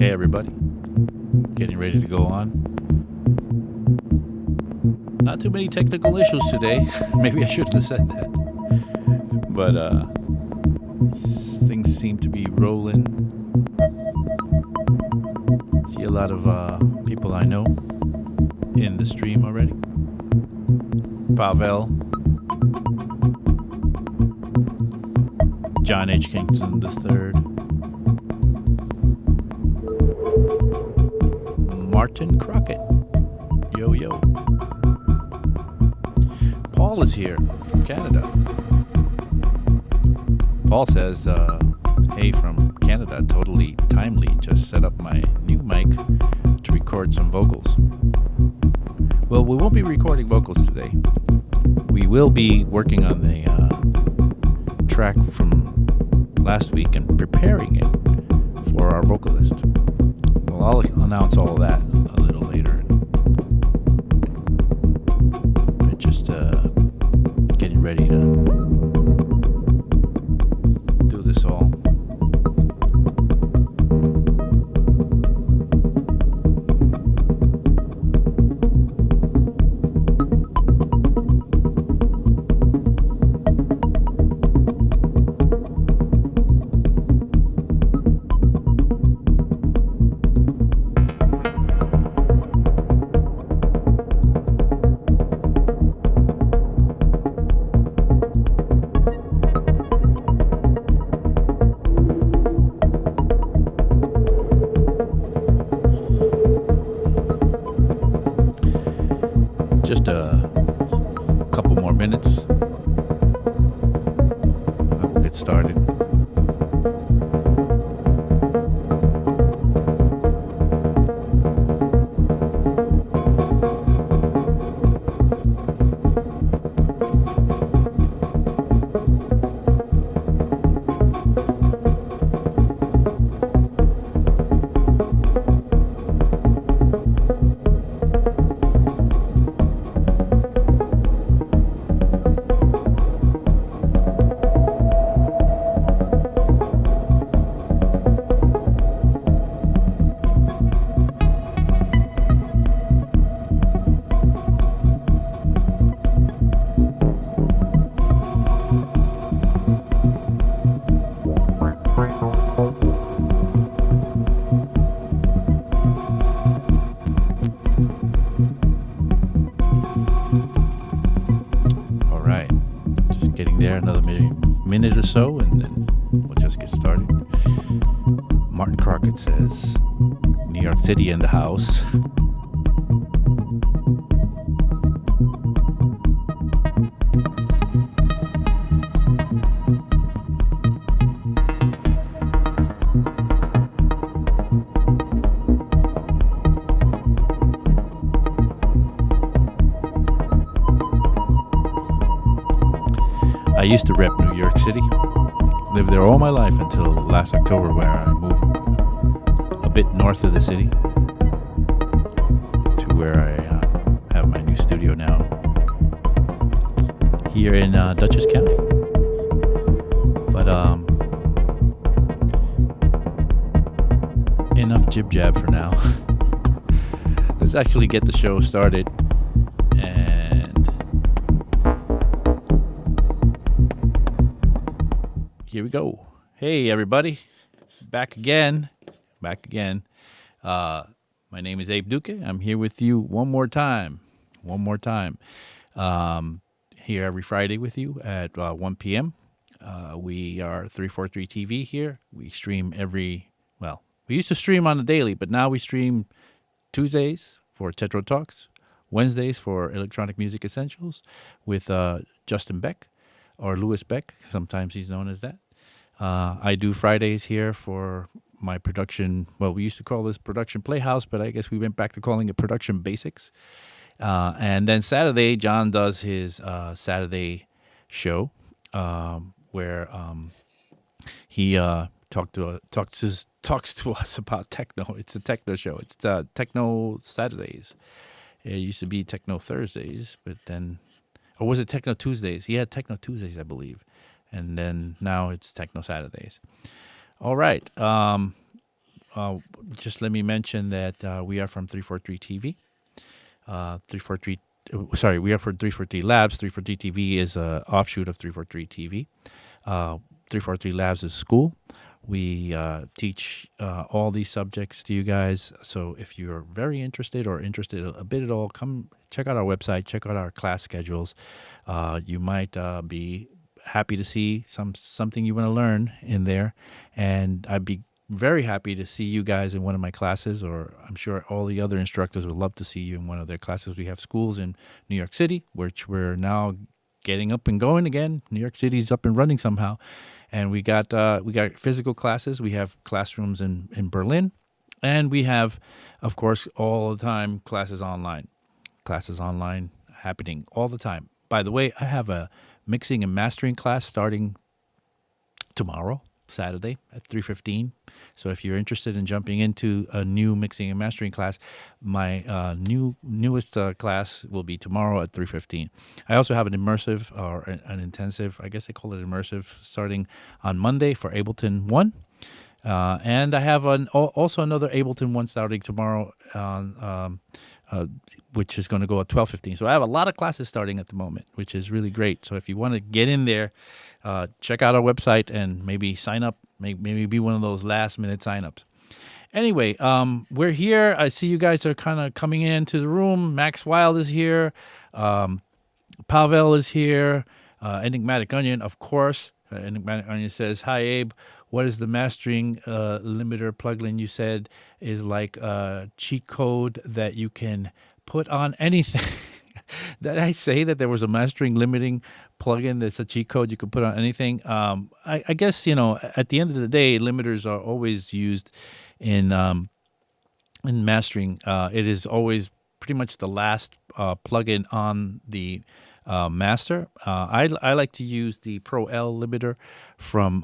Hey everybody, getting ready to go on. Not too many technical issues today. Maybe I shouldn't have said that. But things seem to be rolling. See a lot of people I know in the stream already. Pavel, John H. Kingston III, Martin Crockett, yo. Paul is here from Canada. Paul says, hey, from Canada, totally timely. Just set up my new mic to record some vocals. Well, we won't be recording vocals today. We will be working on the track from last week and preparing it for our vocalist. Well, I'll announce all of that a little later. But just getting ready to do this all. Just a couple more minutes. I will get started. Minute or so, and then we'll just get started. Martin Crockett says, New York City in the house. I used to rep New York City. Lived there all my life until last October, where I moved a bit north of the city to where I have my new studio now here in Dutchess County. But enough jib jab for now. Let's actually get the show started. Here we go. Hey, everybody. Back again. My name is Abe Duque. I'm here with you one more time. Here every Friday with you at 1 p.m. We are 343 TV here. We stream we used to stream on the daily, but now we stream Tuesdays for Tetro Talks, Wednesdays for Electronic Music Essentials with Justin Beck, or Louis Beck. Sometimes he's known as that. I do Fridays here for my production. Well, we used to call this production Playhouse, but I guess we went back to calling it Production Basics. And then Saturday, John does his Saturday show where he talks to us about techno. It's a techno show. It's the Techno Saturdays. It used to be Techno Thursdays, but then, or was it Techno Tuesdays? He had Techno Tuesdays, I believe. And then now it's Techno Saturdays. All right. just let me mention that we are from 343 TV. 343, sorry, we are for 343 Labs. 343 TV is an offshoot of 343 TV. 343 Labs is school. We teach all these subjects to you guys. So if you're very interested or interested a bit at all, come check out our website, check out our class schedules. You might be happy to see something you want to learn in there. And I'd be very happy to see you guys in one of my classes, or I'm sure all the other instructors would love to see you in one of their classes. We have schools in New York City, which we're now getting up and going again. New York City's up and running somehow. And we got physical classes. We have classrooms in Berlin. And we have, of course, all the time classes online. Classes online happening all the time. By the way, I have a mixing and mastering class starting tomorrow, Saturday at 3:15. So if you're interested in jumping into a new mixing and mastering class, my newest class will be tomorrow at 3:15. I also have an immersive or an intensive, I guess they call it immersive, starting on Monday for Ableton 1. And I have also another Ableton 1 starting tomorrow, which is going to go at 12:15. So I have a lot of classes starting at the moment, which is really great. So if you want to get in there, check out our website and maybe sign up, maybe be one of those last-minute signups. Anyway, we're here. I see you guys are kind of coming into the room. Max Wild is here. Pavel is here. Enigmatic Onion, of course. Enigmatic Onion says, "Hi, Abe. What is the mastering limiter plugin you said is like a cheat code that you can put on anything?" Did I say that there was a mastering limiting plugin that's a cheat code you could put on anything? I guess, at the end of the day, limiters are always used in mastering. It is always pretty much the last plugin on the master. I like to use the Pro L limiter from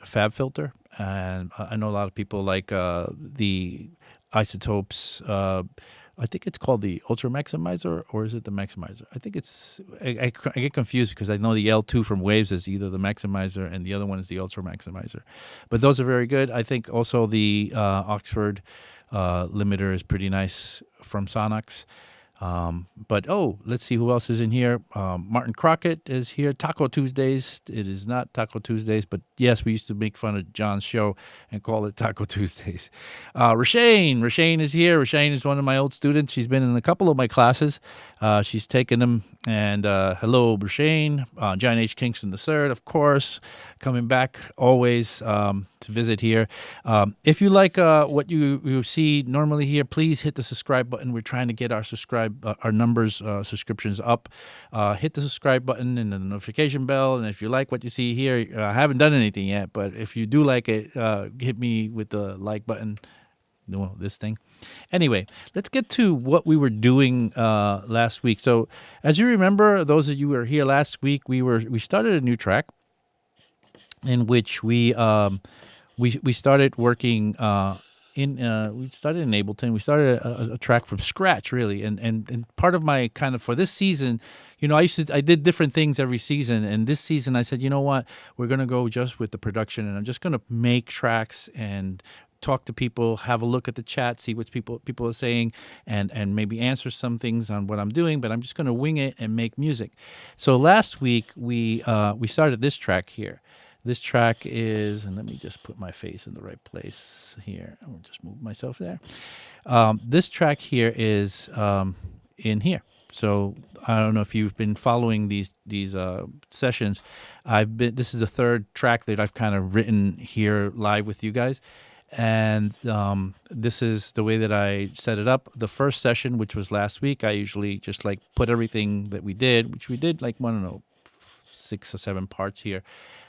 FabFilter, and I know a lot of people like the Isotopes. I think it's called the Ultra Maximizer, or is it the Maximizer? I think it's, I get confused because I know the L2 from Waves is either the Maximizer and the other one is the Ultra Maximizer. But those are very good. I think also the Oxford limiter is pretty nice from Sonox. But let's see who else is in here. Martin Crockett is here. Taco Tuesdays. It is not Taco Tuesdays, but yes, we used to make fun of John's show and call it Taco Tuesdays. Rashane is here. Rashane is one of my old students. She's been in a couple of my classes. She's taken them. And hello, Rashane. John H. Kingston III, of course, coming back always to visit here. If you like what you see normally here, please hit the subscribe button. We're trying to get our subscriptions up. Hit the subscribe button and the notification bell. And if you like what you see here, I haven't done anything yet, but if you do like it, hit me with the like button. No, this thing. Anyway, let's get to what we were doing last week. So, as you remember, those of you who were here last week, we started a new track in which we started working we started in Ableton. We started a track from scratch, really, and part of my kind of for this season, I did different things every season, and this season I said, you know what, we're gonna go just with the production, and I'm just gonna make tracks and talk to people, have a look at the chat, see what people are saying, and maybe answer some things on what I'm doing. But I'm just going to wing it and make music. So last week we started this track here. This track is, and let me just put my face in the right place here. I'll just move myself there. This track here is in here. So I don't know if you've been following these sessions. This is the third track that I've kind of written here live with you guys. And this is the way that I set it up. The first session, which was last week, I usually just like put everything that we did, which we did like, I don't know, 6 or 7 parts here.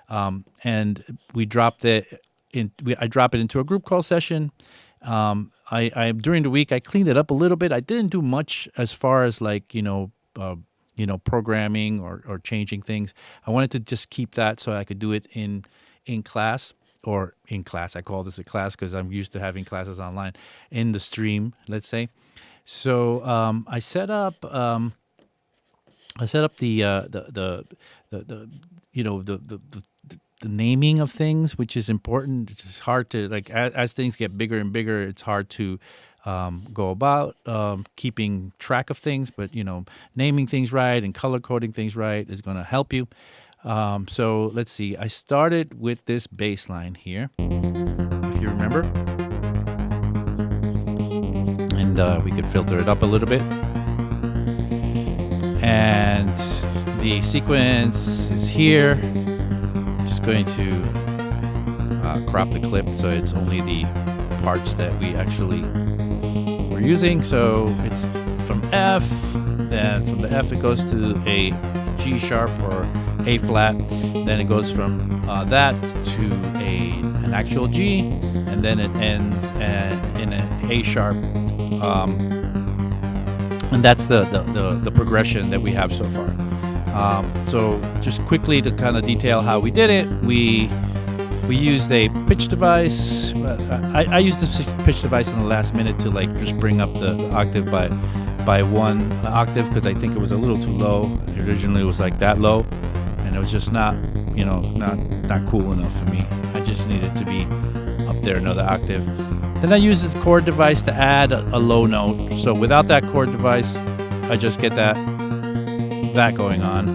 And we dropped it I drop it into a group call session. I during the week, I cleaned it up a little bit. I didn't do much as far as like, programming or changing things. I wanted to just keep that so I could do it in class. Or in class, I call this a class because I'm used to having classes online in the stream, let's say. So I set up the naming of things, which is important. It's hard to, like, as things get bigger and bigger, it's hard to go about keeping track of things. But, naming things right and color coding things right is going to help you. So let's see. I started with this bass line here, if you remember. And we could filter it up a little bit. And the sequence is here. Just going to crop the clip so it's only the parts that we actually were using. So it's from F, then from the F it goes to a G sharp or A flat, then it goes from that to an actual G, and then it ends in an A sharp, and that's the progression that we have so far. So just quickly to kind of detail how we did it, we used a pitch device. I used the pitch device in the last minute to like just bring up the octave by 1 octave, because I think it was a little too low. Originally it was like that low, and it was just not cool enough for me. I just needed to be up there another octave. Then I used the chord device to add a low note. So without that chord device, I just get that going on.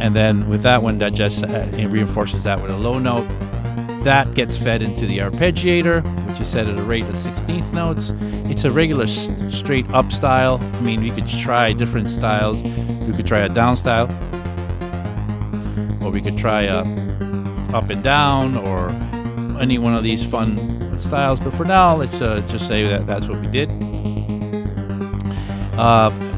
And then with that one, that just it reinforces that with a low note. That gets fed into the arpeggiator, which is set at a rate of 16th notes. It's a regular straight up style. I mean, we could try different styles. We could try a down style, or we could try a up and down, or any one of these fun styles. But for now, let's just say that that's what we did.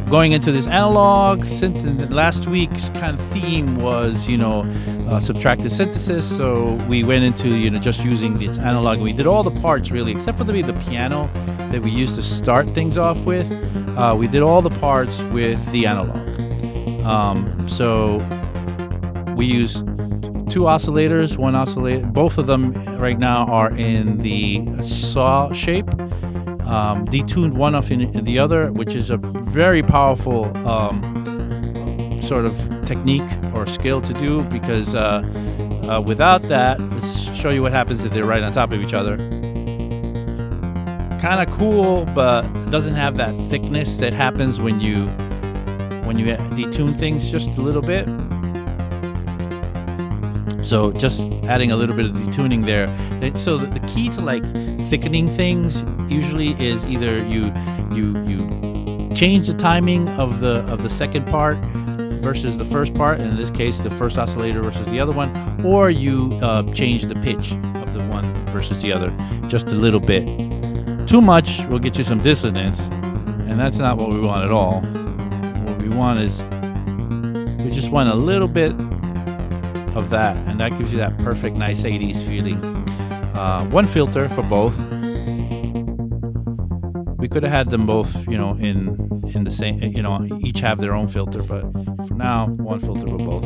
Going into this analog synth, last week's kind of theme was, subtractive synthesis. So we went into, just using this analog. We did all the parts really, except for the piano that we used to start things off with. We did all the parts with the analog. So we used 2 oscillators, 1 oscillator. Both of them right now are in the saw shape. Detuned one off in the other, which is a very powerful sort of technique or skill to do, because without that, let's show you what happens if they're right on top of each other. Kind of cool, but doesn't have that thickness that happens when you detune things just a little bit. So just adding a little bit of detuning there. So the key to like thickening things usually is either you change the timing of the second part versus the first part, and in this case the first oscillator versus the other one, or you change the pitch of the one versus the other just a little bit. Too much will get you some dissonance, and that's not what we want at all. What we want is, we just want a little bit of that, and that gives you that perfect nice 80s feeling. 1 filter for both. We could have had them both, in the same, each have their own filter, but for now, 1 filter for both.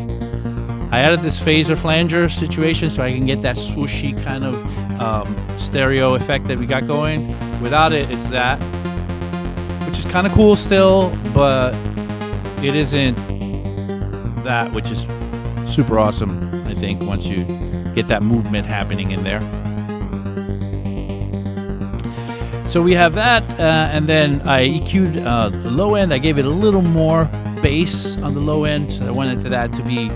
I added this phaser flanger situation so I can get that swooshy kind of stereo effect that we got going. Without it, it's that, which is kind of cool still, but it isn't that, which is super awesome, I think, once you get that movement happening in there. So we have that, and then I EQ'd the low end. I gave it a little more bass on the low end. I wanted that to be,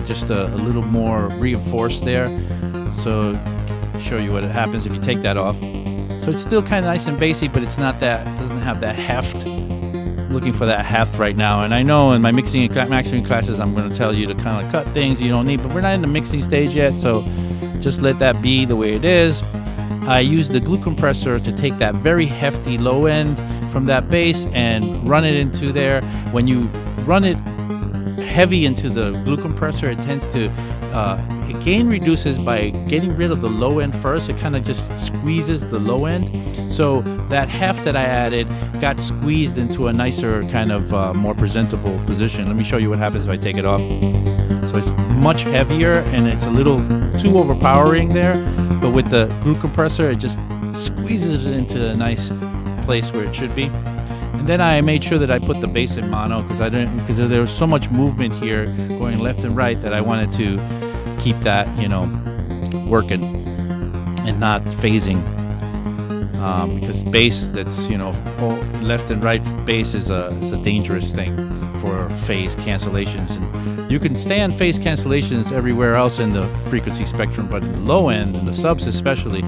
just a little more reinforced there. So show you what happens if you take that off. So it's still kind of nice and bassy, but it's not that, doesn't have that heft. I'm looking for that heft right now. And I know in my mixing and mastering classes, I'm going to tell you to kind of cut things you don't need, but we're not in the mixing stage yet. So just let that be the way it is. I use the glue compressor to take that very hefty low end from that bass and run it into there. When you run it heavy into the glue compressor, it tends to gain reduces by getting rid of the low end first. It kind of just squeezes the low end. So that heft that I added got squeezed into a nicer kind of more presentable position. Let me show you what happens if I take it off. So it's much heavier and it's a little too overpowering there. But with the glue compressor, it just squeezes it into a nice place where it should be. And then I made sure that I put the bass in mono because there was so much movement here going left and right that I wanted to keep that, you know, working and not phasing. Because bass that's, you know, left and right bass is a dangerous thing for phase cancellations. And you can stand phase cancellations everywhere else in the frequency spectrum, but in the low end, in the subs especially,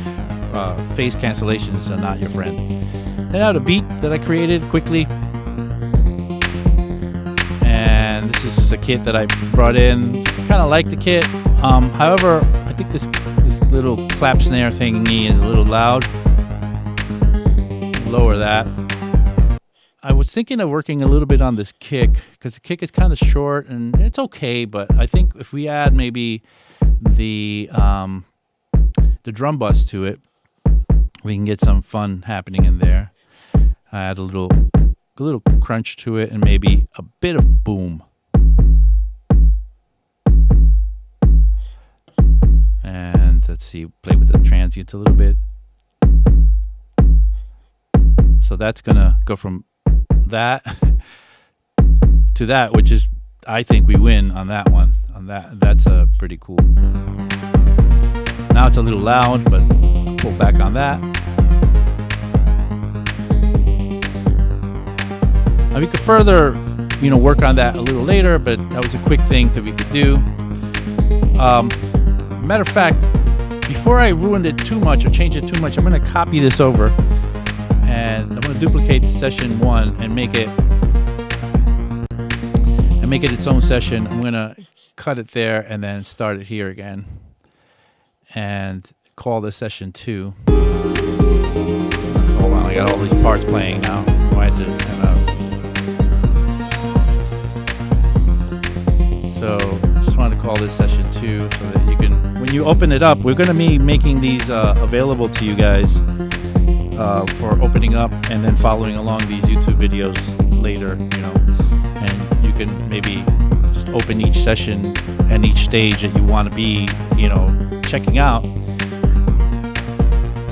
phase cancellations are not your friend. Then I have a beat that I created quickly. And this is just a kit that I brought in. Kind of like the kit. However, I think this little clap snare thingy is a little loud. Lower that. I was thinking of working a little bit on this kick because the kick is kind of short and it's okay, but I think if we add maybe the drum bus to it, we can get some fun happening in there. I add a little crunch to it and maybe a bit of boom. And let's see, play with the transients a little bit. So that's gonna go from that to that, which is, I think we win on that one. That's pretty cool. Now it's a little loud, but pull back on that. Now we could further, you know, work on that a little later, but that was a quick thing that we could do. Matter of fact, before I ruined it too much or change it too much, I'm gonna copy this over. And I'm going to duplicate session 1 and make it its own session. I'm going to cut it there and then start it here again and call this session 2. Hold on, I got all these parts playing now. I had to So I just wanted to call this session 2 so that you can, when you open it up, we're going to be making these available to you guys. For opening up and then following along these YouTube videos later, you know, and you can maybe just open each session and each stage that you want to be, you know, checking out.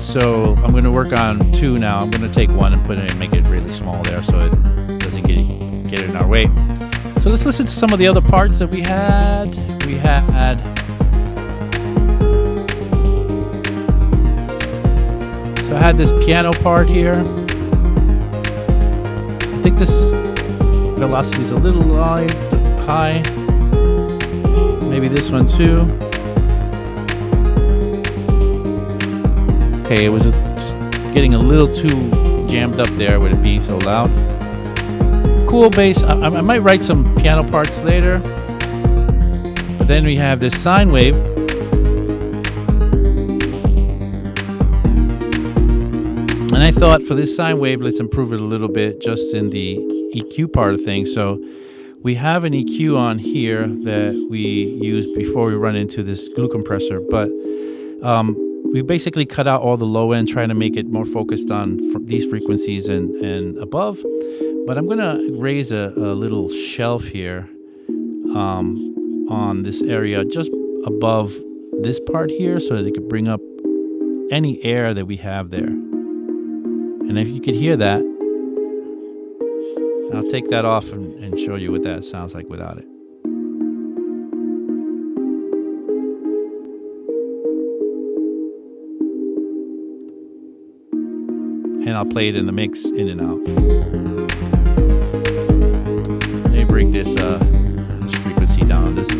So I'm going to work on 2 now. I'm going to take 1 and put it and make it really small there so it doesn't get in our way. So let's listen to some of the other parts that we had. So I had this piano part here. I think this velocity is a little high. Maybe this one too. Okay, it was just getting a little too jammed up there with it being so loud. Cool bass. I might write some piano parts later. But then we have this sine wave. And I thought for this sine wave, let's improve it a little bit just in the EQ part of things. So we have an EQ on here that we use before we run into this glue compressor. But we basically cut out all the low end, trying to make it more focused on these frequencies and above. But I'm going to raise a little shelf here on this area just above this part here so that it could bring up any air that we have there. And if you could hear that, I'll take that off and show you what that sounds like without it. And I'll play it in the mix in and out. Let me bring this frequency down on this.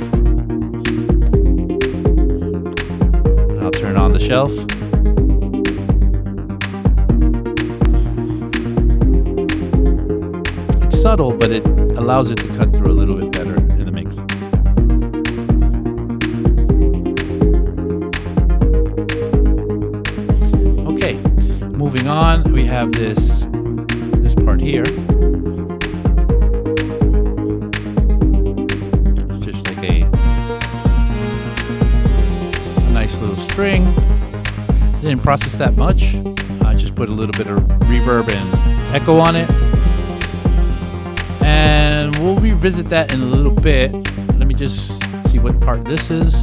And I'll turn on the shelf. Subtle, but it allows it to cut through a little bit better in the mix. Okay, moving on, we have this part here. It's just like a nice little string. I didn't process that much. I just put a little bit of reverb and echo on it. And we'll revisit that in a little bit. Let me just see what part this is.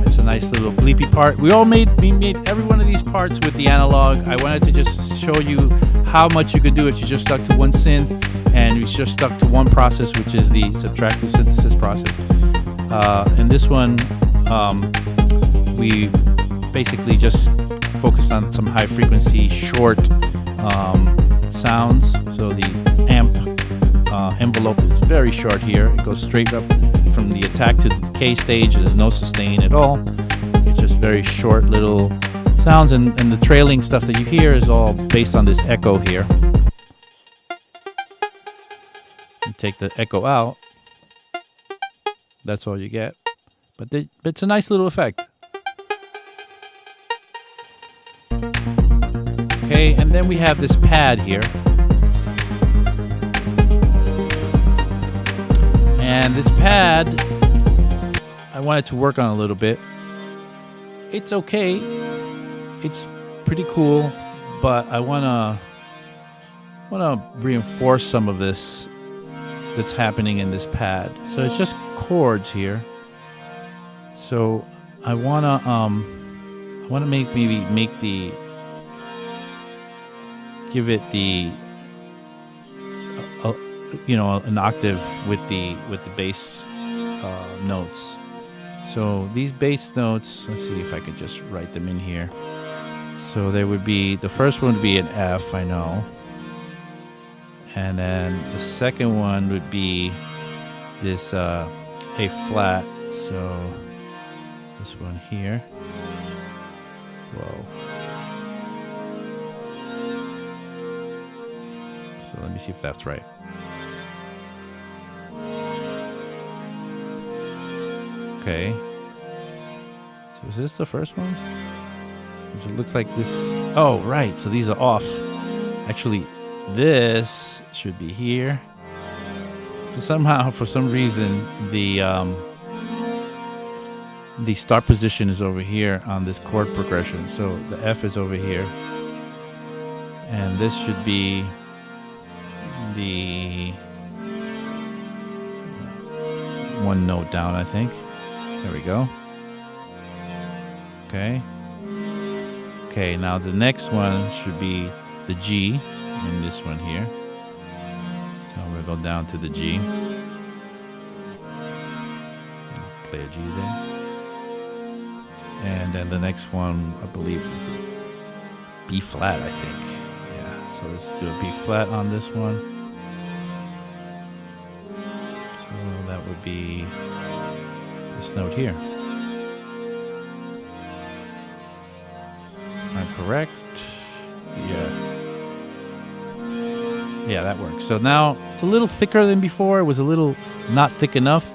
It's a nice little bleepy part. We made every one of these parts with the analog. I wanted to just show you how much you could do if you just stuck to one synth and you just stuck to one process, which is the subtractive synthesis process. In this one, we basically just focused on some high frequency, short sounds. So the amp envelope is very short here. It goes straight up from the attack to the K stage. There's no sustain at all. It's just very short little sounds, and the trailing stuff that you hear is all based on this echo here. You take the echo out, that's all you get. But it's a nice little effect. Okay, and then we have this pad here. And this pad, I wanted to work on a little bit. It's okay. It's pretty cool, but I wanna reinforce some of this that's happening in this pad. So it's just chords here. So I wanna give it the an octave with the bass notes. So these bass notes, let's see if I could just write them in here. So there would be, the first one would be an F, I know. And then the second one would be this A flat. So this one here. Whoa. So let me see if that's right. Okay. So is this the first one? Because it looks like this. Oh, right. So these are off. Actually, this should be here. For some reason, the start position is over here on this chord progression. So the F is over here. And this should be the one note down, I think. There we go. Okay. Okay, now the next one should be the G in this one here. So I'm going to go down to the G. Play a G there. And then the next one, I believe, is B flat, I think. Yeah, so let's do a B flat on this one. So that would be this note here. Am I correct? Yeah, that works. So now it's a little thicker than before. It was a little not thick enough.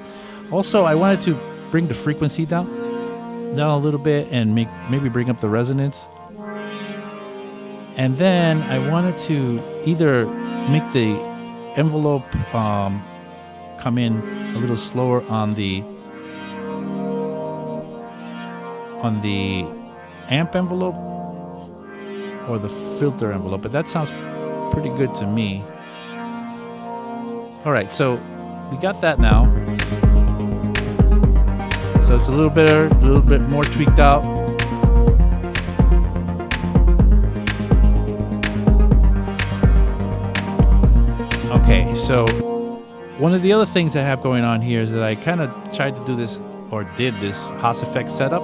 Also, I wanted to bring the frequency down a little bit and maybe bring up the resonance. And then I wanted to either make the envelope come in a little slower on the amp envelope or the filter envelope, but that sounds pretty good to me. All right, so we got that now. So it's a little bit more tweaked out. Okay, so one of the other things I have going on here is that I kind of tried to do this, or did this Haas Effect setup,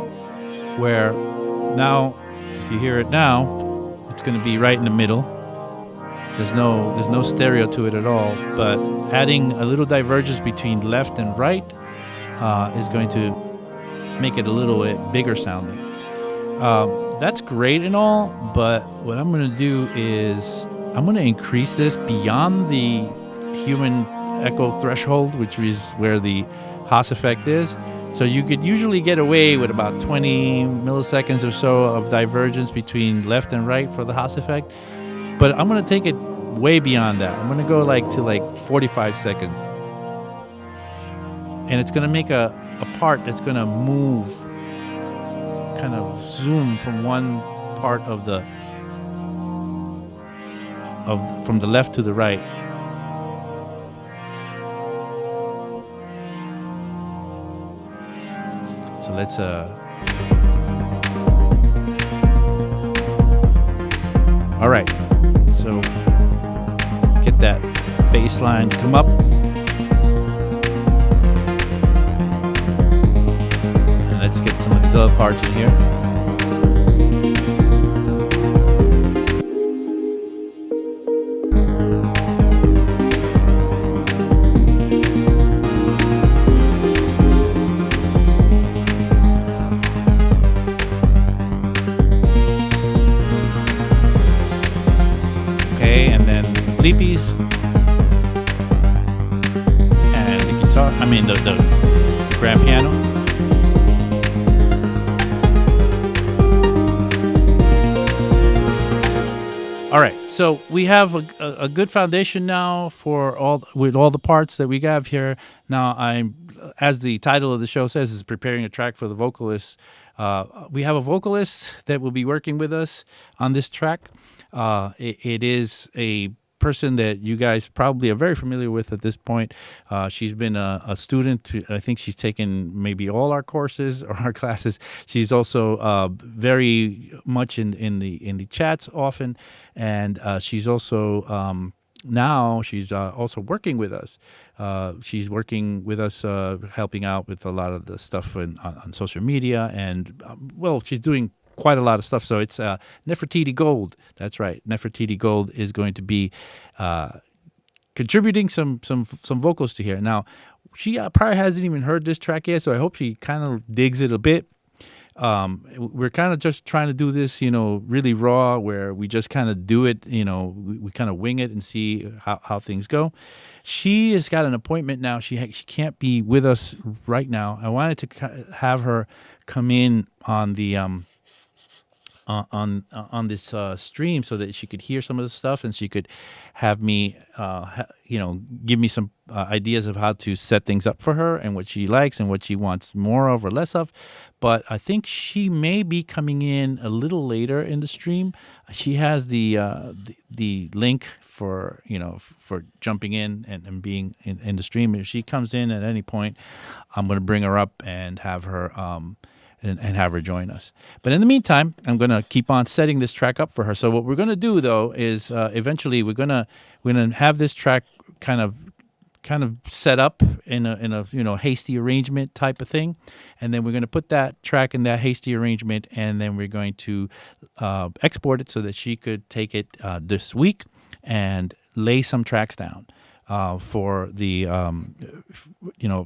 where now, if you hear it now, it's going to be right in the middle. There's no stereo to it at all, but adding a little divergence between left and right is going to make it a little bit bigger sounding. That's great and all, but what I'm going to do is I'm going to increase this beyond the human echo threshold, which is where the Haas effect is. So you could usually get away with about 20 milliseconds or so of divergence between left and right for the Haas effect. But I'm going to take it way beyond that. I'm going to go to 45 seconds. And it's going to make a part that's going to move, kind of zoom from one part from the left to the right. So let's All right, so let's get that bass line to come up. And let's get some of these other parts in here. Bleepies and the guitar, the grand piano. All right, so we have a good foundation now for all the parts that we have here. Now, as the title of the show says, is preparing a track for the vocalist. We have a vocalist that will be working with us on this track. It is a person that you guys probably are very familiar with at this point. She's been a student. I think she's taken maybe all our courses or our classes. She's also very much in the chats often, and she's also now she's also working with us. She's working with us, helping out with a lot of the stuff on social media, and she's doing quite a lot of stuff. So it's Nefertiti Gold. That's right. Nefertiti Gold is going to be contributing some vocals to here. Now, she probably hasn't even heard this track yet, so I hope she kind of digs it a bit. We're kind of just trying to do this, really raw, where we just kind of do it, we kind of wing it and see how things go. She has got an appointment now. She can't be with us right now. I wanted to have her come in on the on this stream so that she could hear some of the stuff and she could have me, give me some ideas of how to set things up for her and what she likes and what she wants more of or less of. But I think she may be coming in a little later in the stream. She has the link for jumping in and being in the stream. If she comes in at any point, I'm going to bring her up and have her and have her join us. But in the meantime, I'm going to keep on setting this track up for her. So what we're going to do, though, is eventually we're going to have this track kind of set up in a hasty arrangement type of thing, and then we're going to put that track in that hasty arrangement, and then we're going to export it so that she could take it this week and lay some tracks down for the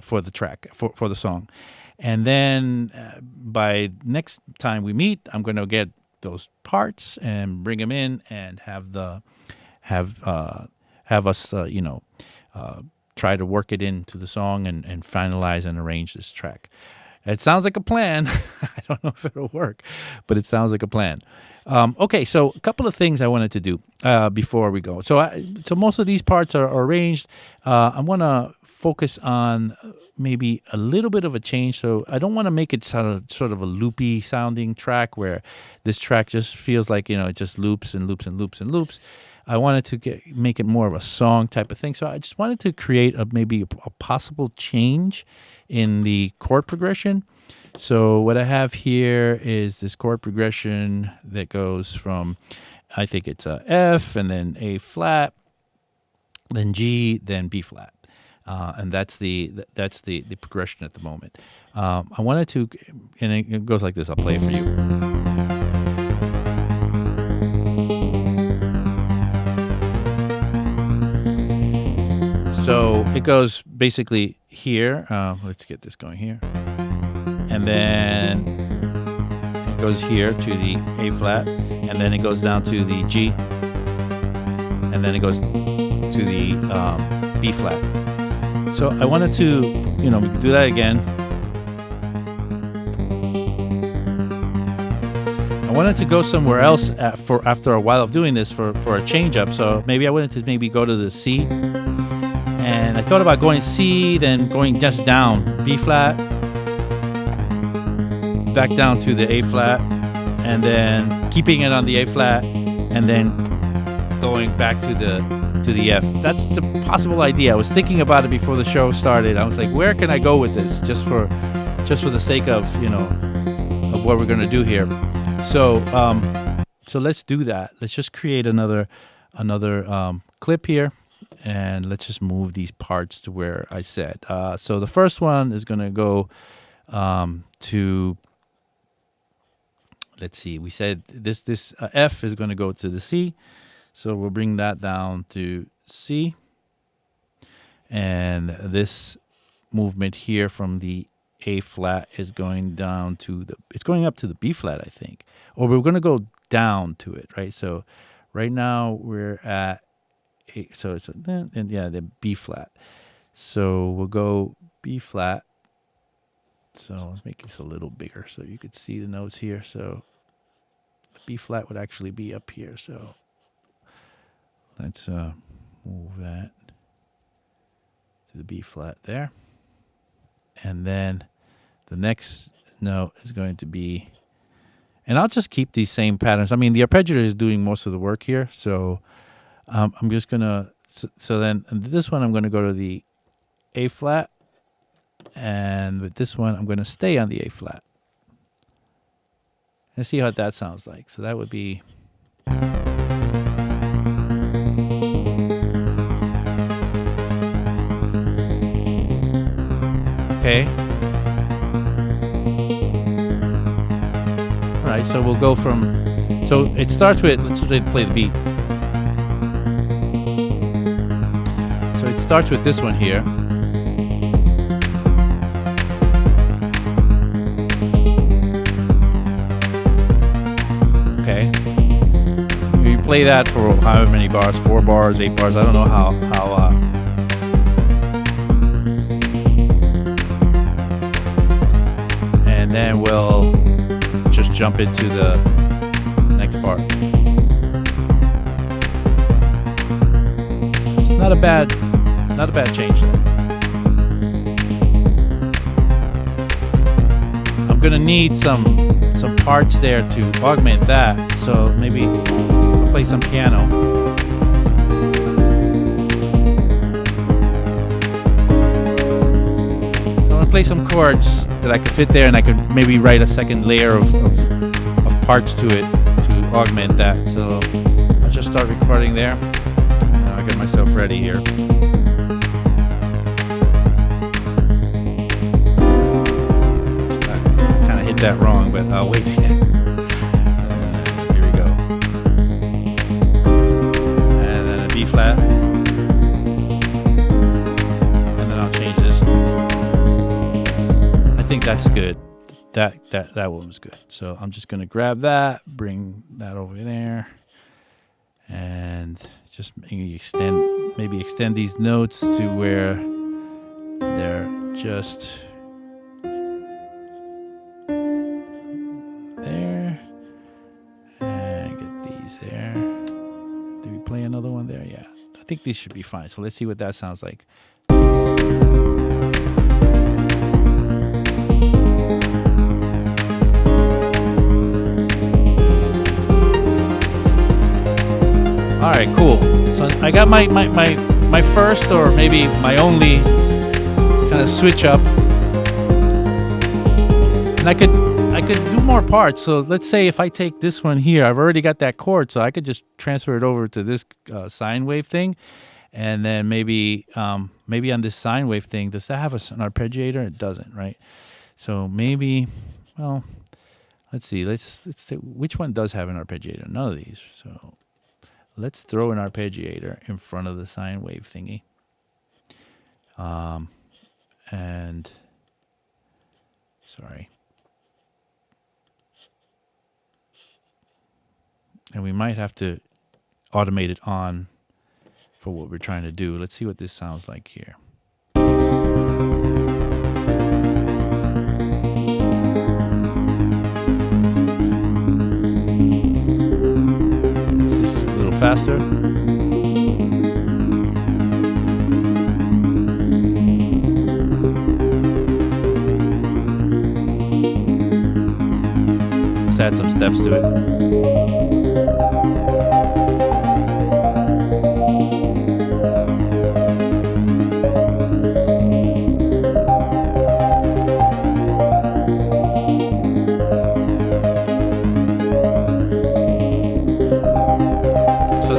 for the track for the song. And then by next time we meet, I'm going to get those parts and bring them in and have us try to work it into the song and finalize and arrange this track. It sounds like a plan. I don't know if it'll work, but it sounds like a plan. Okay, so a couple of things I wanted to do before we go. So most of these parts are arranged. I want to focus on maybe a little bit of a change. So I don't want to make it sort of a loopy sounding track where this track just feels like, it just loops and loops and loops and loops. I wanted to make it more of a song type of thing. So I just wanted to create maybe a possible change in the chord progression. So what I have here is this chord progression that goes from, I think it's a F and then A flat, then G, then B flat. And that's the progression at the moment. I wanted to, and it goes like this. I'll play it for you. So it goes basically here. Let's get this going here. And then it goes here to the A flat. And then it goes down to the G. And then it goes to the B flat. So I wanted to, we can do that again. I wanted to go somewhere else after a while of doing this for a change up. So maybe I wanted to go to the C. And I thought about going C, then going just down, B flat, back down to the A flat, and then keeping it on the A flat, and then going back to the F. That's a possible idea. I was thinking about it before the show started. I was like, where can I go with this? Just for the sake of, of what we're going to do here. So So let's do that. Let's just create another clip here, and let's just move these parts to where I said. So the first one is going to go to, let's see, we said this F is going to go to the C. So we'll bring that down to C. And this movement here from the A flat is going down to it's going up to the B flat, I think. Or we're going to go down to it, right? So right now we're at A, so it's the B flat. So we'll go B flat. So let's make this a little bigger so you could see the notes here. So the B flat would actually be up here. So let's move that to the B flat there. And then the next note is going to be, and I'll just keep these same patterns. I mean, the arpeggiator is doing most of the work here. So I'm just going to, so then this one I'm going to go to the A flat. And with this one, I'm going to stay on the A flat. Let's see how that sounds like. So that would be. Okay. All right, so we'll go from, so it starts with, let's play the beat. So it starts with this one here. Okay. You play that for however many bars, 4 bars, 8 bars, I don't know how and then we'll just jump into the next part. It's not a bad change though. I'm gonna need some parts there to augment that. So maybe I'll play some piano. Play some chords that I could fit there, and I could maybe write a second layer of parts to it to augment that. So I'll just start recording there. I'll get myself ready here. I kind of hit that wrong, but I'll wait. Here we go. And then a B flat. And then I'll change this. I think that's good. That one was good. So I'm just gonna grab that, bring that over there, and just maybe extend these notes to where they're just there, and get these there. Did we play another one there? Yeah, I think these should be fine. So let's see what that sounds like. All right, cool. So I got my first, or maybe my only kind of switch up, and I could do more parts. So let's say if I take this one here, I've already got that chord, so I could just transfer it over to this sine wave thing, and then maybe on this sine wave thing, does that have an arpeggiator? It doesn't, right? So maybe, well, let's see. Let's say which one does have an arpeggiator? None of these. So let's throw an arpeggiator in front of the sine wave thingy. And sorry. And we might have to automate it on for what we're trying to do. Let's see what this sounds like here. Faster. Let's add some steps to it.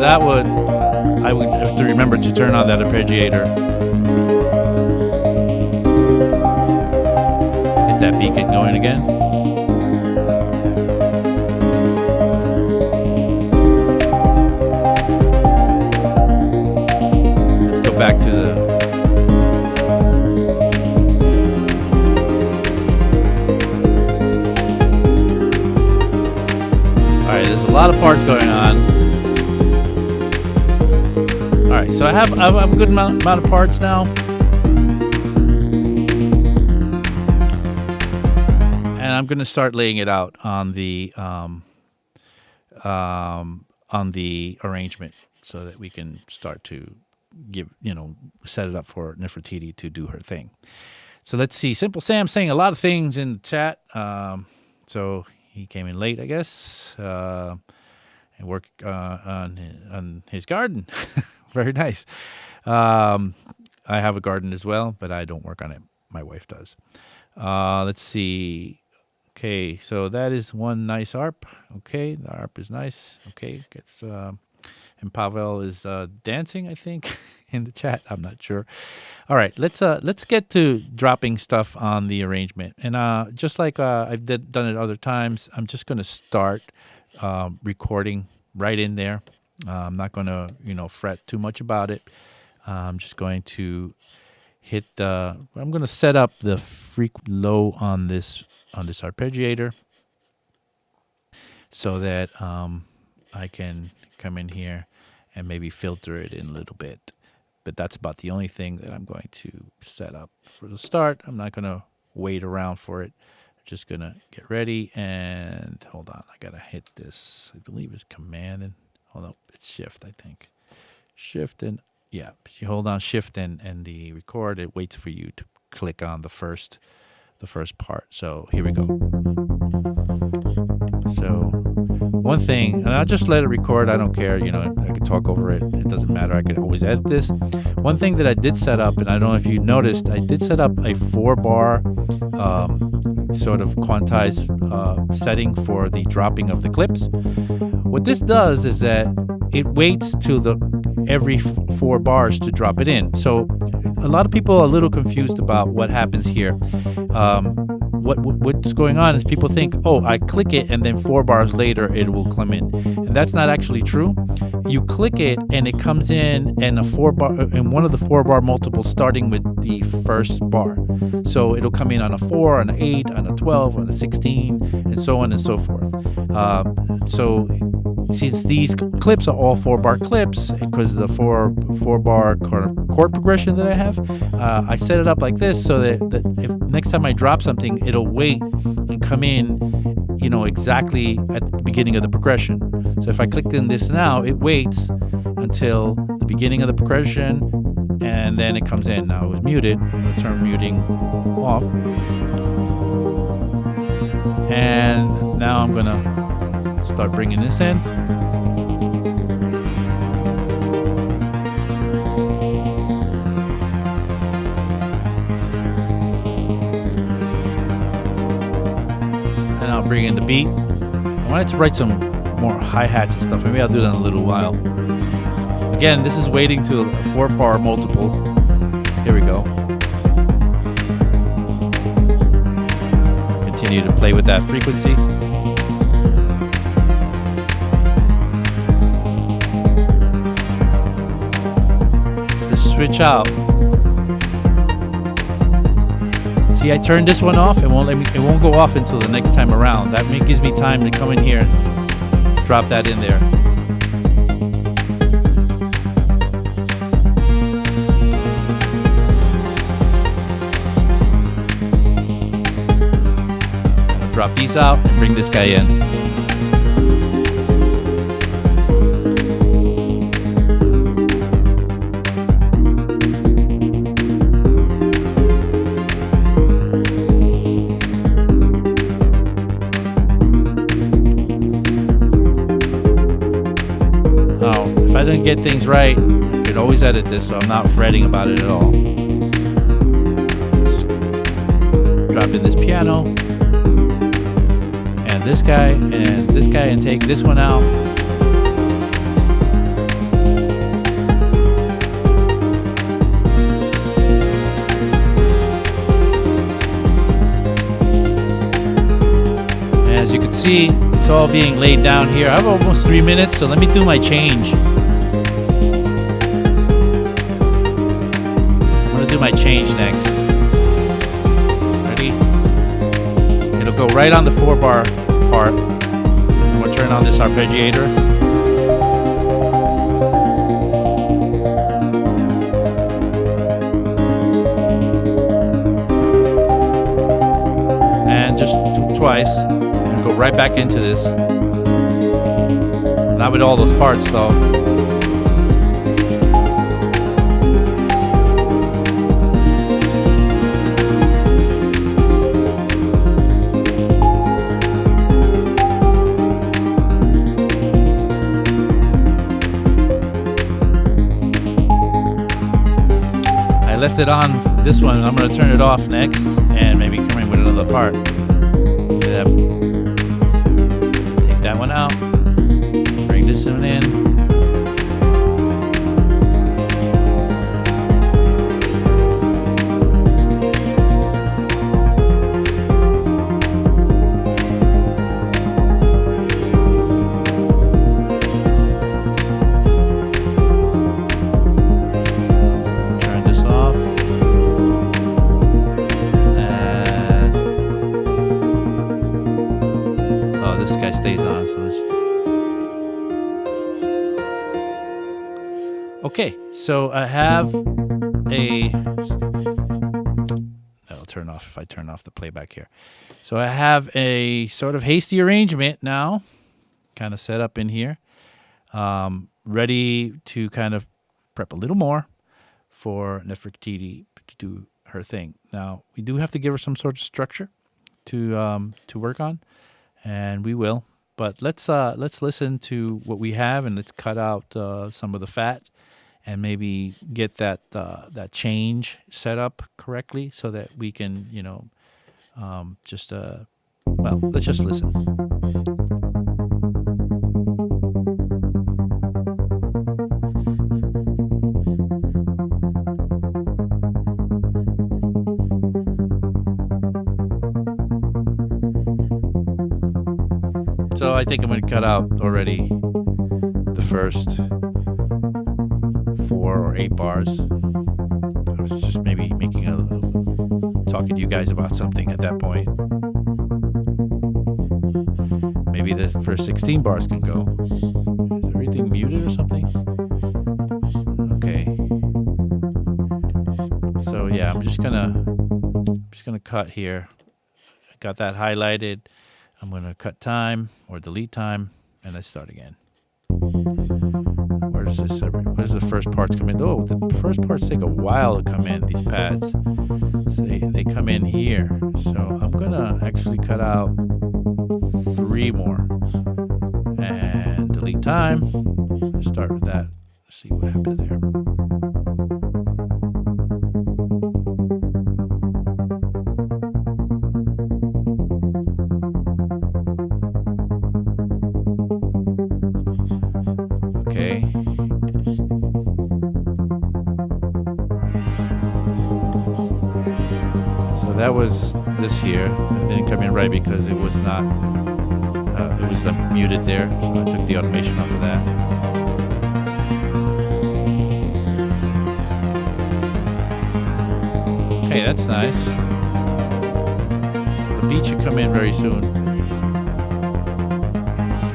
that I would have to remember to turn on that arpeggiator. Hit that beat, get going again. Let's go back to the there's a lot of parts going on. All right, so I have a good amount of parts now, and I'm going to start laying it out on the arrangement so that we can start to set it up for Nefertiti to do her thing. So let's see. Simple Sam saying a lot of things in the chat. So he came in late, I guess, and worked on his garden. Very nice. I have a garden as well, but I don't work on it. My wife does. Let's see. Okay, so that is one nice ARP. Okay, the ARP is nice. Okay, and Pavel is dancing, I think, in the chat. I'm not sure. All right, let's get to dropping stuff on the arrangement. And just like I've done it other times, I'm just going to start recording right in there. I'm not going to fret too much about it. I'm just going to I'm going to set up the freq low on this arpeggiator so that I can come in here and maybe filter it in a little bit. But that's about the only thing that I'm going to set up for the start. I'm not going to wait around for it. I'm just going to get ready and hold on. I got to hit this. I believe it's Command and hold on. It's Shift, I think. Shift and yeah. You hold on Shift and the record. It waits for you to click on the first part. So here we go. So one thing, and I'll just let it record. I don't care. I can talk over it. It doesn't matter. I can always edit this. One thing that I did set up, and I don't know if you noticed, I did set up a 4-bar sort of quantized setting for the dropping of the clips. What this does is that it waits till every 4 bars to drop it in. So a lot of people are a little confused about what happens here. What's going on is people think, oh, I click it and then 4 bars later it will come in, and that's not actually true. You click it and it comes in one of the 4-bar multiples starting with the first bar. So it'll come in on a 4, on an 8, on a 12, on a 16, and so on and so forth. So since these clips are all 4-bar clips, because of the 4-bar chord progression that I have, I set it up like this so that if next time I drop something, it'll wait and come in, exactly at the beginning of the progression. So if I clicked in this now, it waits until the beginning of the progression, and then it comes in. Now it was muted. I'm going to turn muting off. And now I'm going to start bringing this in. And I'll bring in the beat. I wanted to write some more hi-hats and stuff. Maybe I'll do that in a little while. Again, this is waiting to a 4-bar multiple. Here we go. Continue to play with that frequency. Just switch out. See, I turned this one off. It won't go off until the next time around. That gives me time to come in here and drop that in there. Drop these out and bring this guy in. Now, if I didn't get things right, I could always edit this, so I'm not fretting about it at all. Just drop in this piano. This guy and this guy, and take this one out. see, it's all being laid down here. I have almost 3 minutes, so let me do my change. I'm gonna do my change next. Ready? It'll go right on the 4-bar part. I'm gonna turn on this arpeggiator. And just twice. And go right back into this. Not with all those parts though. I left it on this one. I'm going to turn it off next and maybe come in with another part. Take that one out. Bring this one in. Turn this off. And oh, this guy stays on, so let's. Okay, so I have a. That'll turn off if I turn off the playback here. So I have a sort of hasty arrangement now, kind of set up in here, ready to kind of prep a little more for Nefertiti to do her thing. Now we do have to give her some sort of structure to work on, and we will. But let's listen to what we have, and let's cut out some of the fat, and maybe get that change set up correctly so that we can, well, let's just listen. So I think I'm going to cut out already the first 4 or 8 bars. I was just maybe talking to you guys about something at that point. Maybe the first 16 bars can go. Is everything muted or something? Okay. So yeah, I'm just gonna cut here. I got that highlighted. I'm gonna cut time or delete time, and let's start again. Where does the first parts come in? Oh, the first parts take a while to come in, these pads. So they come in here. So I'm gonna actually cut out 3 more. And delete time. Let's start with that. See what happens there. Okay. So that was this here. It didn't come in right because it was not, it was muted there. So I took the automation off of that. Okay, that's nice. So the beat should come in very soon.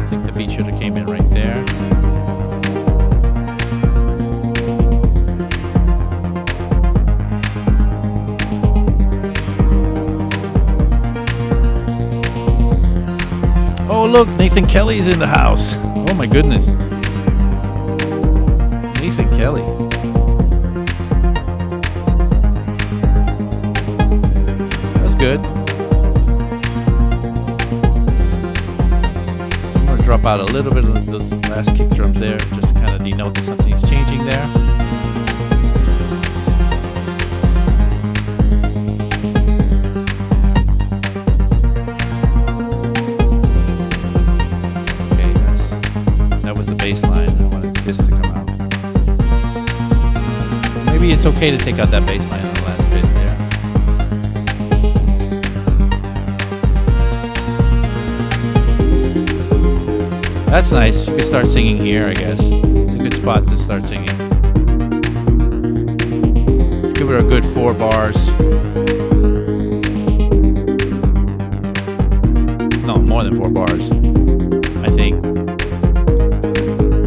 I think the beat should have came in right there. Oh look, Nathan Kelly's in the house. Oh my goodness. Nathan Kelly. That's good. I'm going to drop out a little bit of those last kick drums there, just to kind of denote that something's changing there. This to come out. Maybe it's okay to take out that bass line on the last bit there. That's nice. You can start singing here, I guess. It's a good spot to start singing. Let's give it a good 4 bars. No, more than 4 bars. I think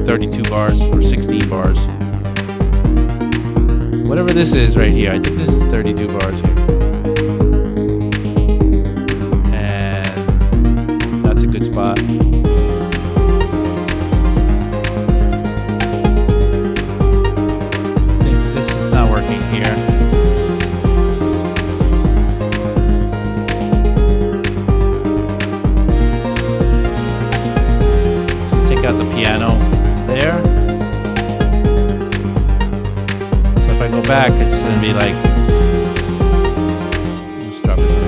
32 bars or 16 bars. Whatever this is right here. I think this is 32 bars here. And that's a good spot. Back, it's gonna be like, let's drop it for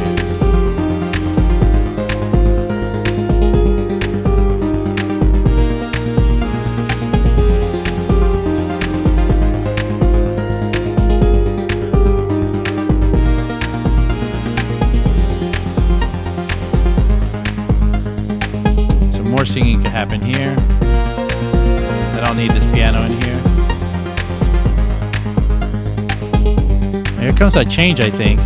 Some more singing can happen here. I don't need this piano in here. Here comes that change, I think.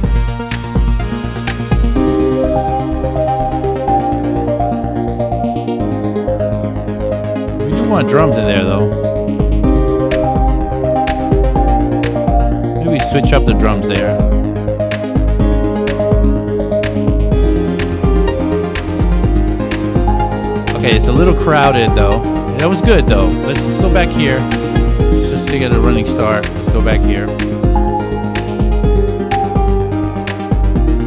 We do want drums in there, though. Maybe we switch up the drums there. Okay, it's a little crowded, though. That was good, though. Let's go back here. Just to get a running start. Let's go back here.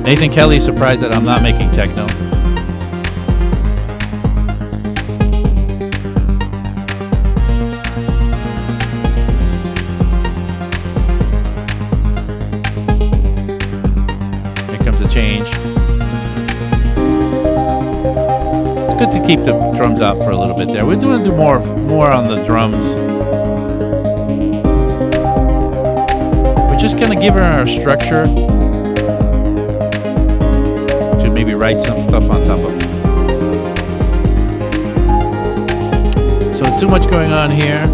Nathan Kelly is surprised that I'm not making techno. Here comes the change. It's good to keep the drums out for a little bit there. We're going to do more on the drums. We're just going to give her our structure. Maybe write some stuff on top of it. So too much going on here.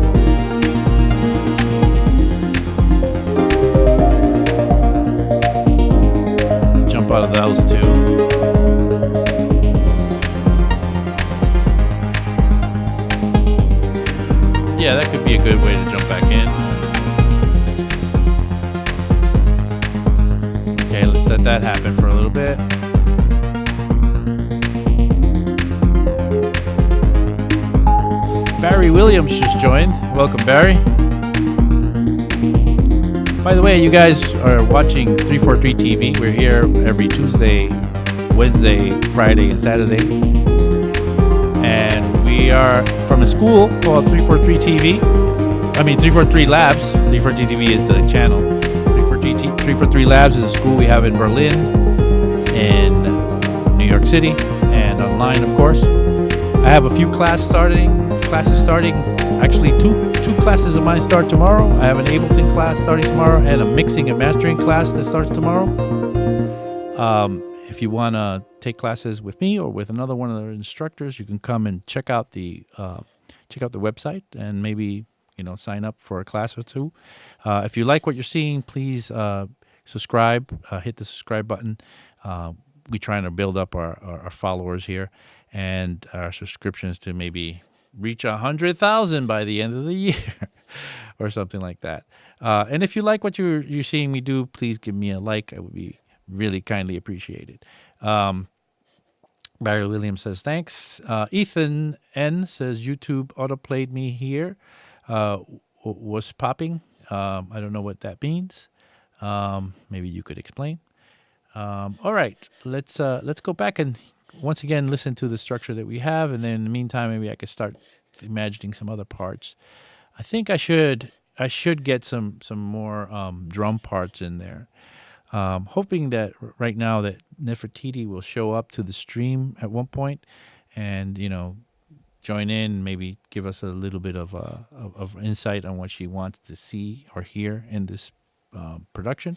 Jump out of those two. Yeah, that could be a good way to jump back in. Okay, let's let that happen for a little bit. Barry Williams just joined. Welcome, Barry. By the way, you guys are watching 343 TV. We're here every Tuesday, Wednesday, Friday, and Saturday. And we are from a school called 343 TV. I mean, 343 Labs. 343 TV is the channel. 343 Labs is a school we have in Berlin, in New York City, and online, of course. I have a few classes starting. Actually, two classes of mine start tomorrow. I have an Ableton class starting tomorrow and a mixing and mastering class that starts tomorrow. If you want to take classes with me or with another one of the instructors, you can come and check out the website and maybe sign up for a class or two. If you like what you're seeing, please subscribe. Hit the subscribe button. We're trying to build up our followers here and our subscriptions to maybe reach 100,000 by the end of the year or something like that. And if you like what you're seeing me do, please give me a like. I would be really kindly appreciated. Barry Williams says, thanks. Ethan N says, YouTube autoplayed me here. Was popping. I don't know what that means. Maybe you could explain. All right, let's go back and once again listen to the structure that we have, and then in the meantime, maybe I could start imagining some other parts. I think I should get some more drum parts in there. Hoping that right now that Nefertiti will show up to the stream at one point, and join in, maybe give us a little bit of insight on what she wants to see or hear in this production.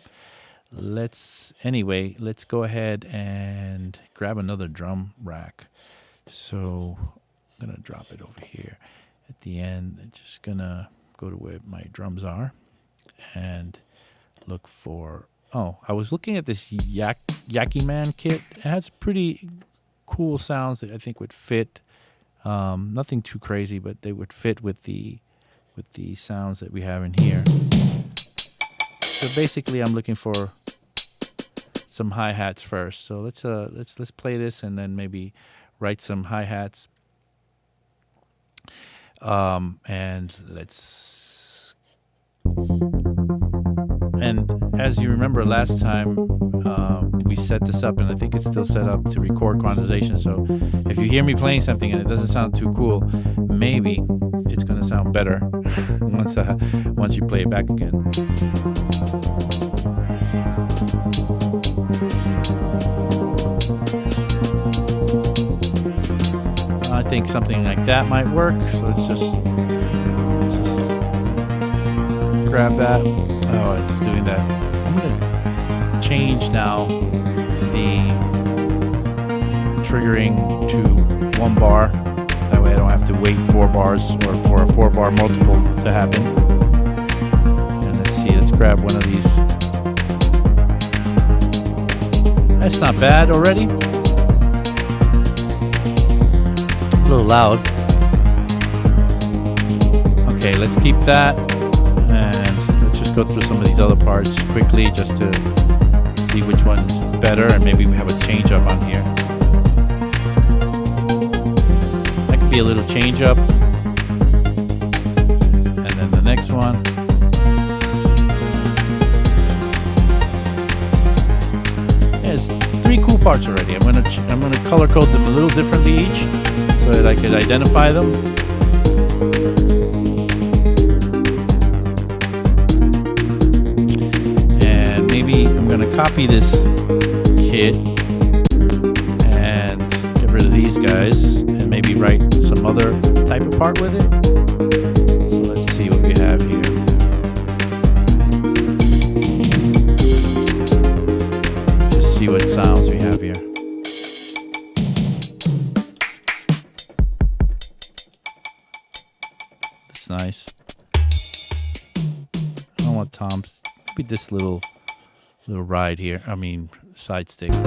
Let's go ahead and grab another drum rack. So I'm gonna drop it over here at the end. I'm just gonna go to where my drums are and look for. Oh, I was looking at this Yaki Man kit. It has pretty cool sounds that I think would fit. Nothing too crazy, but they would fit with the sounds that we have in here. So basically, I'm looking for some hi-hats first. So let's play this and then maybe write some hi-hats. And as you remember last time, we set this up, and I think it's still set up to record quantization. So if you hear me playing something and it doesn't sound too cool, maybe it's going to sound better once you play it back again. I think something like that might work. So let's just grab that. Oh, it's doing that. I'm going to change now the triggering to 1 bar. That way I don't have to wait 4 bars or for a 4 bar multiple to happen. And let's see, let's grab one of these. That's not bad already. A little loud. Okay, let's keep that. And let's just go through some of these other parts quickly just to see which one's better, and maybe we have a change up on here. That could be a little change up. And then the next one. Yeah, it's 3 cool parts already. I'm gonna color code them a little differently each so that I could identify them. I'm going to copy this kit and get rid of these guys and maybe write some other type of part with it. So let's see what we have here. Just see what sounds we have here. That's nice. I don't want toms. Maybe this little ride here. I mean, side stick. I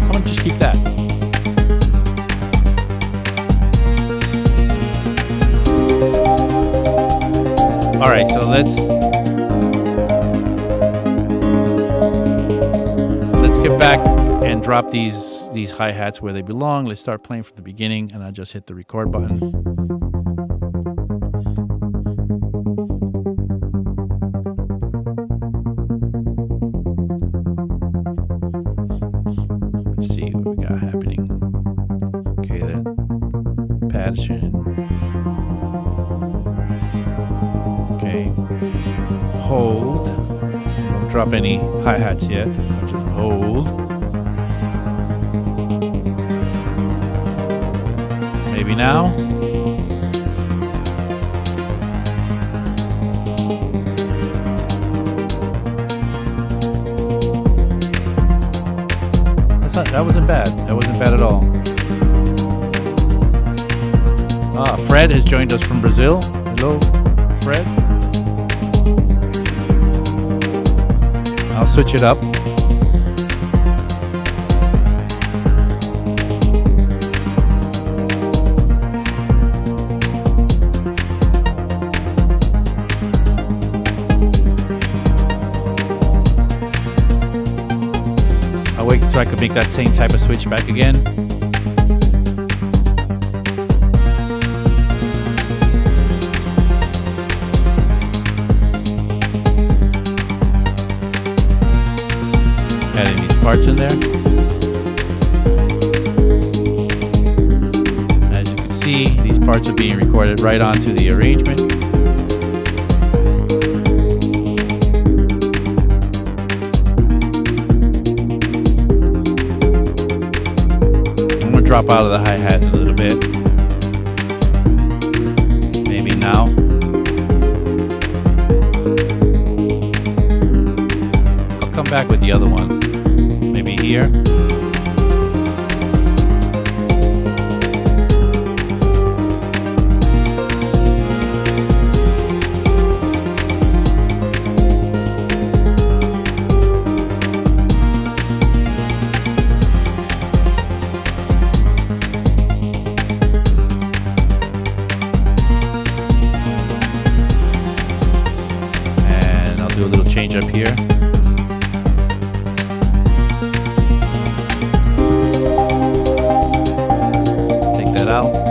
want to just keep that. All right, so let's get back and drop these hi-hats where they belong. Let's start playing from the beginning, and I'll just hit the record button. Let's see what we got happening. Okay, that pattern. Okay, hold. Don't drop any hi-hats yet. I'll just hold. Maybe now. That wasn't bad. That wasn't bad at all. Fred has joined us from Brazil. Hello, Fred. I'll switch it up. I'll wait so I can make that same type of switch back again. Adding these parts in there. As you can see, these parts are being recorded right onto the arrangement. I'm going to drop out of the hi-hat in a little bit. back with the other one. Maybe here. Do a little change up here. Take that out.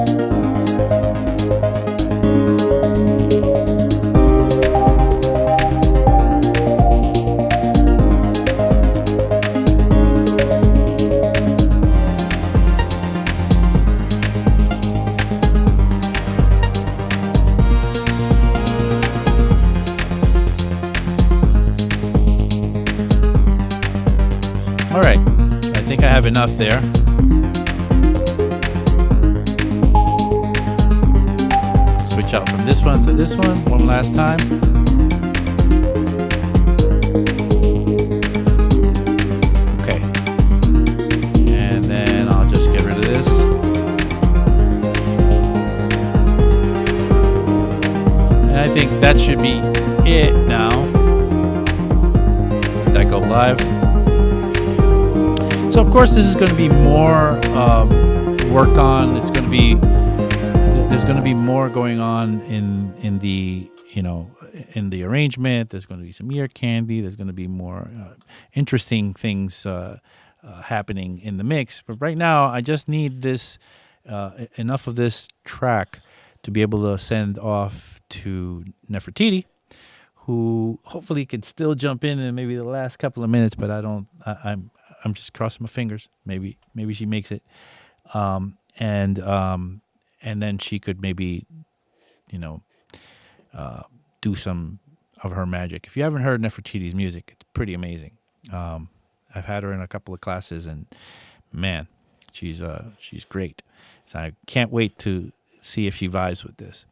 All right, I think I have enough there. Switch out from this one to this one last time. Okay, and then I'll just get rid of this. And I think that should be it now. Let that go live. So of course this is going to be more worked on. It's going to be there's going to be more going on in the in the arrangement. There's going to be some ear candy. There's going to be more interesting things happening in the mix. But right now I just need this enough of this track to be able to send off to Nefertiti, who hopefully could still jump in maybe the last couple of minutes. But I'm just crossing my fingers. Maybe she makes it, and then she could maybe, do some of her magic. If you haven't heard Nefertiti's music, it's pretty amazing. I've had her in a couple of classes, and man, she's great. So I can't wait to see if she vibes with this.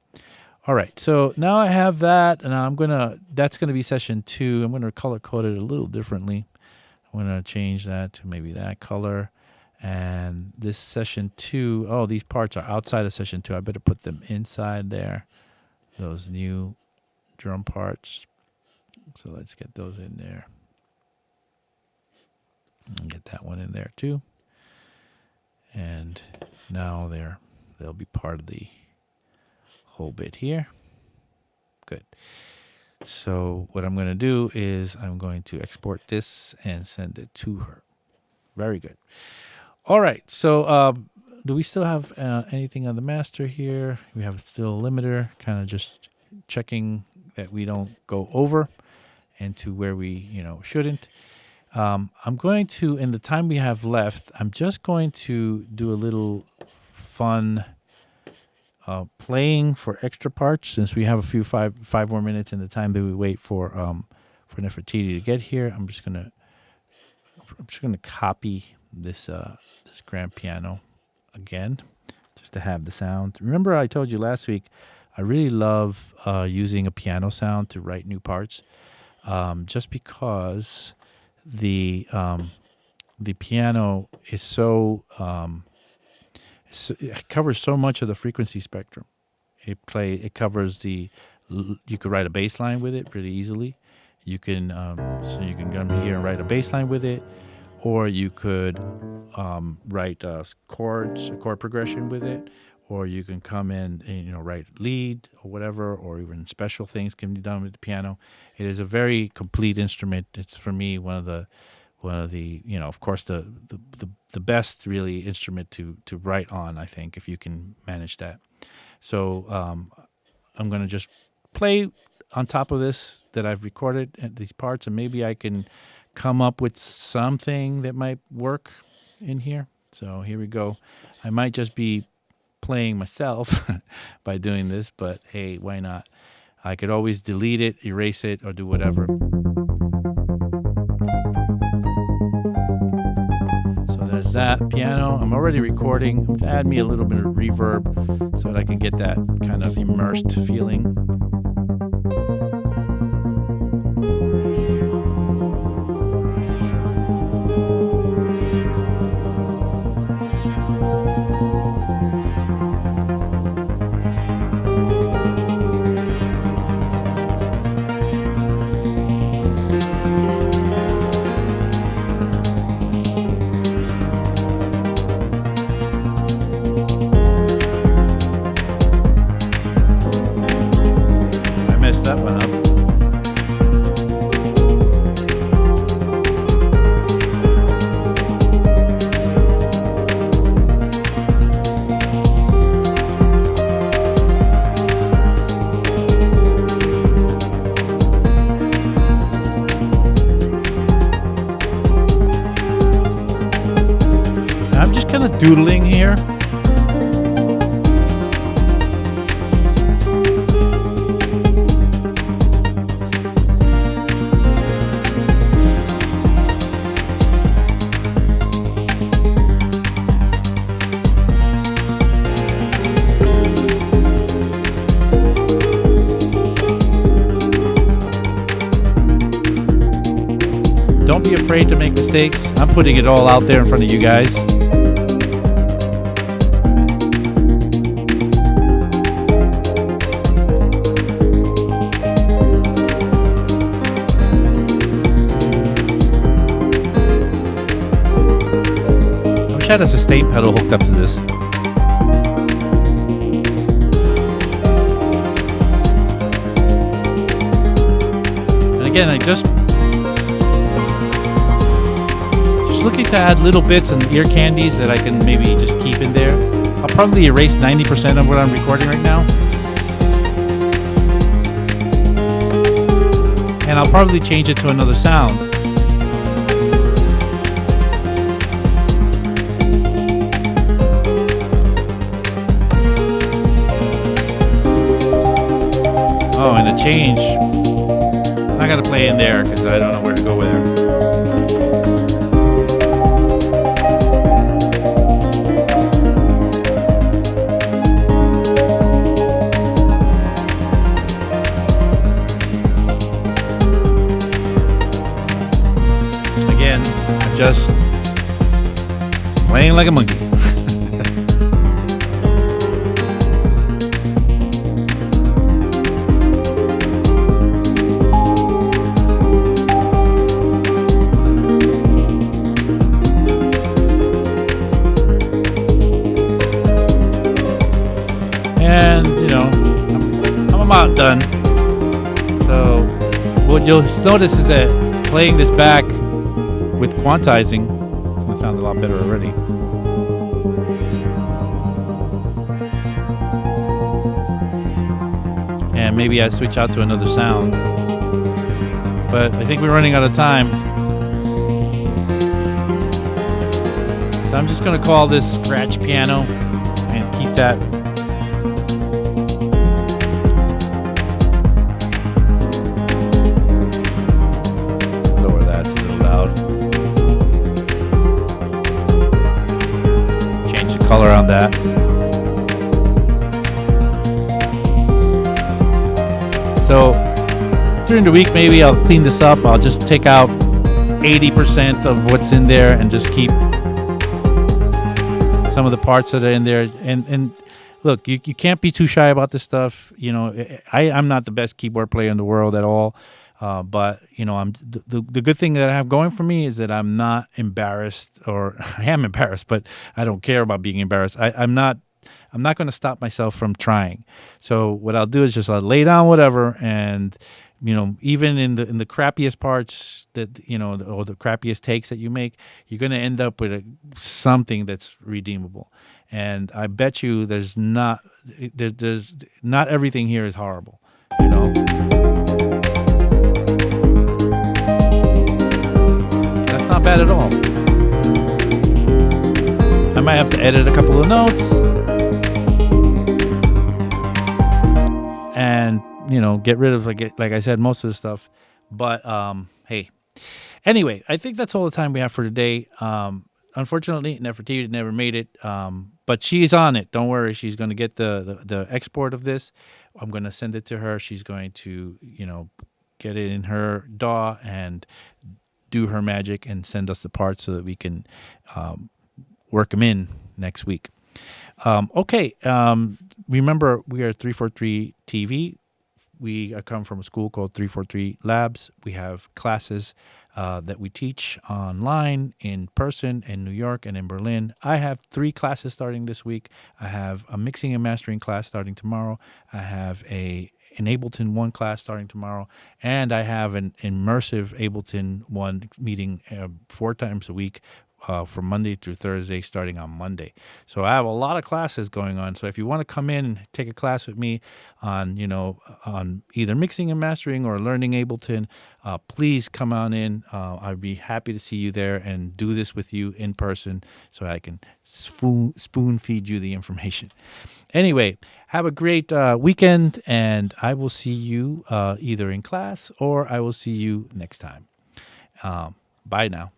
All right, so now I have that, and that's gonna be session 2. I'm gonna color code it a little differently. I'm going to change that to maybe that color. And this session 2, oh, these parts are outside of session 2. I better put them inside there. Those new drum parts. So let's get those in there. And get that one in there too. And now they'll be part of the whole bit here. Good. So what I'm going to do is I'm going to export this and send it to her. Very good. All right. So do we still have anything on the master here? We have still a limiter, kind of just checking that we don't go over and to where we shouldn't. I'm going to, in the time we have left, I'm just going to do a little fun playing for extra parts, since we have a few five more minutes in the time that we wait for Nefertiti to get here. I'm just gonna copy this grand piano again, just to have the sound. Remember, I told you last week I really love using a piano sound to write new parts, just because the piano is so. It covers so much of the frequency spectrum. It covers you could write a bass line with it pretty easily. You can come here and write a bass line with it, or you could write chord progression with it, or you can come in and write lead or whatever, or even special things can be done with the piano. It is a very complete instrument. It's, for me, one of the of course the best really instrument to write on, I think, if you can manage that. So I'm going to just play on top of this that I've recorded these parts, and maybe I can come up with something that might work in here. So here we go. I might just be playing myself by doing this, but hey, why not? I could always delete it, erase it, or do whatever. There's that piano. I'm already recording to add me a little bit of reverb so that I can get that kind of immersed feeling. noodling here. Don't be afraid to make mistakes. I'm putting it all out there in front of you guys. I wish I had a sustain pedal hooked up to this. And again, I just looking to add little bits and ear candies that I can maybe just keep in there. I'll probably erase 90% of what I'm recording right now. And I'll probably change it to another sound. Oh, and a change. I gotta play in there because I don't know where to go with it. Just playing like a monkey. And, you know, I'm about done. So what you'll notice is that playing this back with quantizing, it's going to sound a lot better already. And maybe I switch out to another sound. But I think we're running out of time. So I'm just going to call this scratch piano and keep that. Lower that, it's a little loud. Change the color on that. So during the week, maybe I'll clean this up. I'll just take out 80% of what's in there and just keep some of the parts that are in there. And look, you can't be too shy about this stuff. You know, I'm not the best keyboard player in the world at all. But, you know, the good thing that I have going for me is that I'm not embarrassed, or I am embarrassed, but I don't care about being embarrassed. I'm not going to stop myself from trying. So what I'll do is just I'll lay down whatever, and, you know, even in the crappiest parts that, you know, or the crappiest takes that you make, you're going to end up with something that's redeemable. And I bet you there's not everything here is horrible, you know. That's not bad at all. I might have to edit a couple of notes and, you know, get rid of, like I said, most of the stuff. But hey, anyway, I think that's all the time we have for today. Unfortunately, Nefertiti never made it, but she's on it. Don't worry, she's going to get the export of this. I'm going to send it to her. She's going to, you know, get it in her DAW and do her magic and send us the parts so that we can work them in next week. Okay, remember, we are 343 TV. We come from a school called 343 Labs. We have classes that we teach online, in person, in New York, and in Berlin. I have 3 classes starting this week. I have a mixing and mastering class starting tomorrow. I have an Ableton 1 class starting tomorrow. And I have an immersive Ableton 1 meeting 4 times a week from Monday through Thursday, starting on Monday. So I have a lot of classes going on. So if you want to come in and take a class with me on, on either mixing and mastering or learning Ableton, please come on in. I'd be happy to see you there and do this with you in person so I can spoon feed you the information. Anyway, have a great weekend, and I will see you either in class or I will see you next time. Bye now.